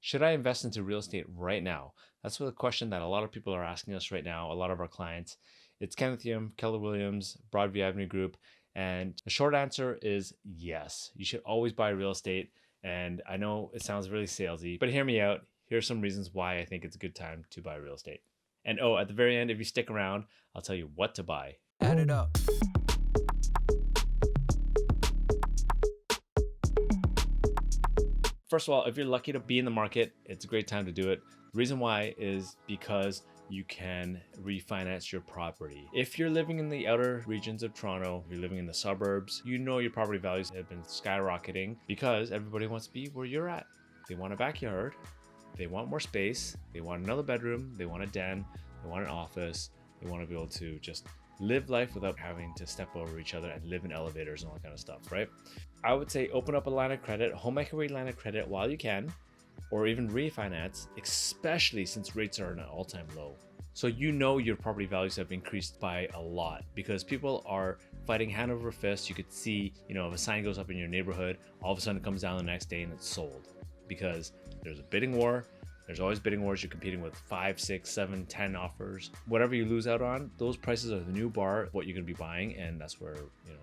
Should I invest into real estate right now? That's the question that a lot of people are asking us right now, a lot of our clients. It's Kenneth Yim, Keller Williams, Broadview Avenue Group. And the short answer is yes. You should always buy real estate. And I know it sounds really salesy, but hear me out. Here are some reasons why I think it's a good time to buy real estate. And oh, at the very end, if you stick around, I'll tell you what to buy. Add it up. First of all, if you're lucky to be in the market, it's a great time to do it. The reason why is because you can refinance your property. If you're living in the outer regions of Toronto, you're living in the suburbs, you know your property values have been skyrocketing because everybody wants to be where you're at. They want a backyard, they want more space, they want another bedroom, they want a den, they want an office, they want to be able to just live life without having to step over each other and live in elevators and all that kind of stuff, right? I would say open up a line of credit, home equity line of credit while you can, or even refinance, especially since rates are at an all-time low. So you know your property values have increased by a lot because people are fighting hand over fist. You could see, if a sign goes up in your neighborhood, all of a sudden it comes down the next day and it's sold because there's a bidding war. There's always bidding wars. You're competing with 5, 6, 7, 10 offers. Whatever you lose out on, those prices are the new bar of what you're going to be buying, and that's where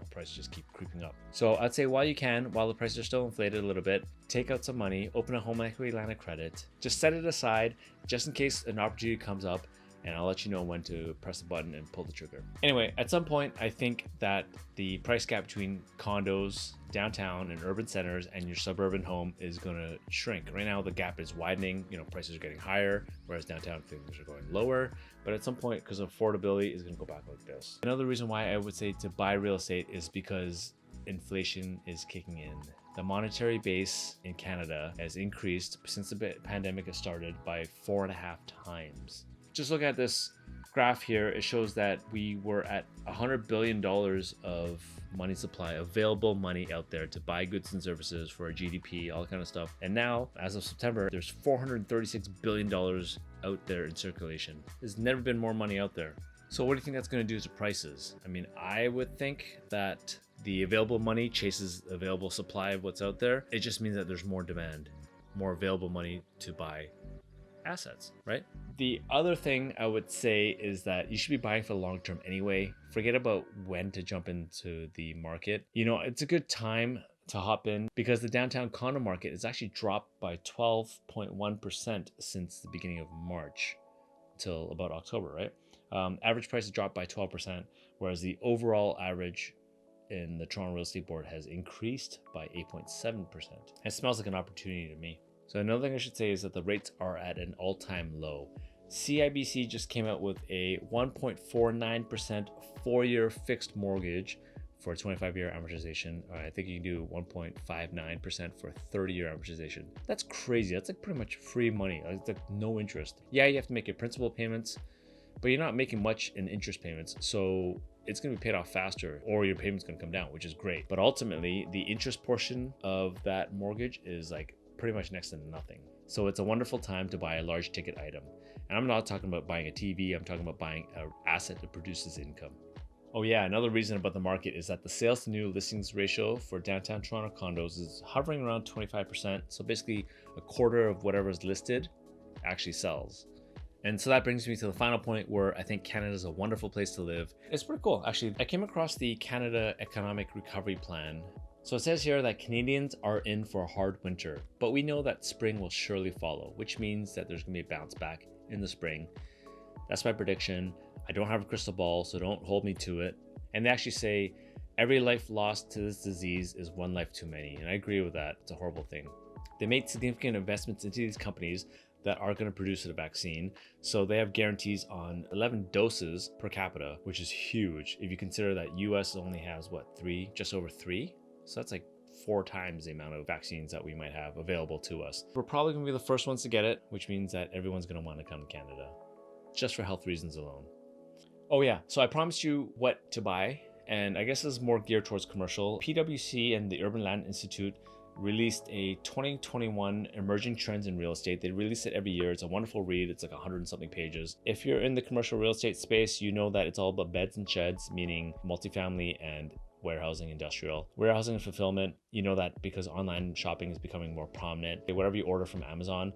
prices just keep creeping up. So I'd say while you can, while the prices are still inflated a little bit, take out some money, open a home equity line of credit, just set it aside just in case an opportunity comes up, and I'll let you know when to press the button and pull the trigger. Anyway, at some point, I think that the price gap between condos downtown and urban centers and your suburban home is going to shrink. Right now, the gap is widening. Prices are getting higher, whereas downtown things are going lower. But at some point, because of affordability, is going to go back like this. Another reason why I would say to buy real estate is because inflation is kicking in. The monetary base in Canada has increased since the pandemic has started by 4.5 times. Just look at this graph here. It shows that we were at $100 billion of money supply, available money out there to buy goods and services for our GDP, all that kind of stuff. And now, as of September, there's $436 billion out there in circulation. There's never been more money out there. So what do you think that's going to do to prices? I would think that the available money chases available supply of what's out there. It just means that there's more demand, more available money to buy assets, right? The other thing I would say is that you should be buying for the long term anyway. Forget about when to jump into the market. It's a good time to hop in because the downtown condo market has actually dropped by 12.1% since the beginning of March until about October, right? Average price has dropped by 12%, whereas the overall average in the Toronto Real Estate Board has increased by 8.7%. It smells like an opportunity to me. So another thing I should say is that the rates are at an all-time low. CIBC just came out with a 1.49% 4-year fixed mortgage for a 25-year amortization. I think you can do 1.59% for a 30-year amortization. That's crazy. That's like pretty much free money. It's like no interest. Yeah, you have to make your principal payments, but you're not making much in interest payments. So it's going to be paid off faster, or your payment's going to come down, which is great. But ultimately, the interest portion of that mortgage is like pretty much next to nothing. So it's a wonderful time to buy a large ticket item. And I'm not talking about buying a TV, I'm talking about buying an asset that produces income. Oh yeah, another reason about the market is that the sales to new listings ratio for downtown Toronto condos is hovering around 25%. So basically a quarter of whatever is listed actually sells. And so that brings me to the final point where I think Canada is a wonderful place to live. It's pretty cool. Actually, I came across the Canada Economic Recovery Plan. So it says here that Canadians are in for a hard winter, but we know that spring will surely follow, which means that there's going to be a bounce back in the spring. That's my prediction. I don't have a crystal ball, so don't hold me to it. And they actually say every life lost to this disease is one life too many. And I agree with that. It's a horrible thing. They made significant investments into these companies that are going to produce a vaccine. So they have guarantees on 11 doses per capita, which is huge. If you consider that US only has just over 3. So that's like 4 times the amount of vaccines that we might have available to us. We're probably going to be the first ones to get it, which means that everyone's going to want to come to Canada just for health reasons alone. Oh yeah, so I promised you what to buy, and I guess this is more geared towards commercial. PwC and the Urban Land Institute released a 2021 Emerging Trends in Real Estate. They release it every year. It's a wonderful read. It's like 100 and something pages. If you're in the commercial real estate space, you know that it's all about beds and sheds, meaning multifamily and warehousing, industrial. Warehousing and fulfillment, you know that because online shopping is becoming more prominent. Whatever you order from Amazon,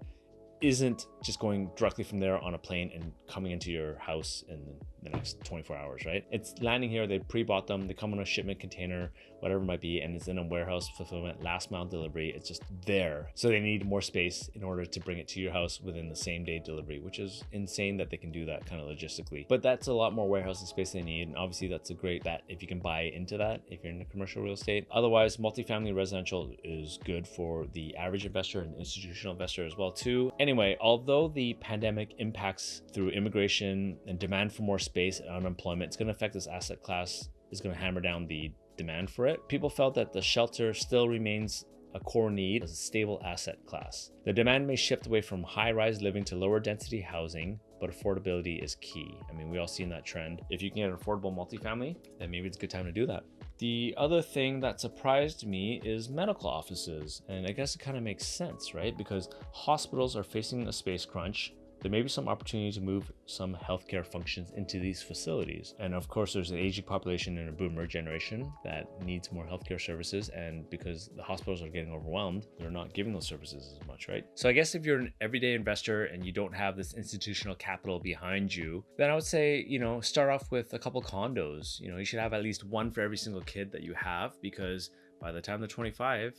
isn't just going directly from there on a plane and coming into your house in the next 24 hours, right? It's landing here, they pre-bought them, they come on a shipment container, whatever it might be, and it's in a warehouse fulfillment, last mile delivery. It's just there. So they need more space in order to bring it to your house within the same day delivery, which is insane that they can do that kind of logistically. But that's a lot more warehousing space they need. And obviously that's a great bet if you can buy into that, if you're in the commercial real estate. Otherwise, multifamily residential is good for the average investor and institutional investor as well too. Anyway, although the pandemic impacts through immigration and demand for more space and unemployment, it's going to affect this asset class, is going to hammer down the demand for it. People felt that the shelter still remains a core need as a stable asset class. The demand may shift away from high-rise living to lower density housing, but affordability is key. I mean, we all seen that trend. If you can get an affordable multifamily, then maybe it's a good time to do that. The other thing that surprised me is medical offices. And I guess it kind of makes sense, right? Because hospitals are facing a space crunch. There may be some opportunity to move some healthcare functions into these facilities. And of course, there's an aging population and a boomer generation that needs more healthcare services. And because the hospitals are getting overwhelmed, they're not giving those services as much, right? So I guess if you're an everyday investor and you don't have this institutional capital behind you, then I would say, start off with a couple condos. You should have at least one for every single kid that you have, because by the time they're 25-year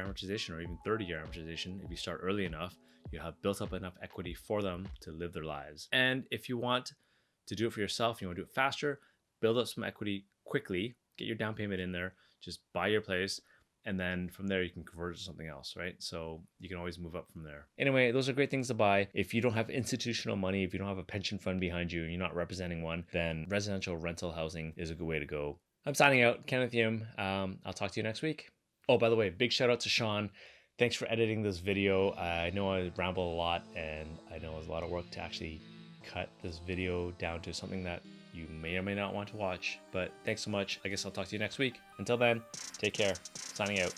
amortization, or even 30-year amortization, if you start early enough, you have built up enough equity for them to live their lives. And if you want to do it for yourself, you want to do it faster, build up some equity quickly, get your down payment in there, just buy your place, and then from there you can convert it to something else, right? So you can always move up from there. Anyway, those are great things to buy. If you don't have institutional money, if you don't have a pension fund behind you and you're not representing one, then residential rental housing is a good way to go. I'm signing out, Kenneth Yim. I'll talk to you next week. Oh, by the way, big shout out to Sean. Thanks for editing this video. I know I ramble a lot, and I know it's a lot of work to actually cut this video down to something that you may or may not want to watch. But thanks so much. I guess I'll talk to you next week. Until then, take care. Signing out.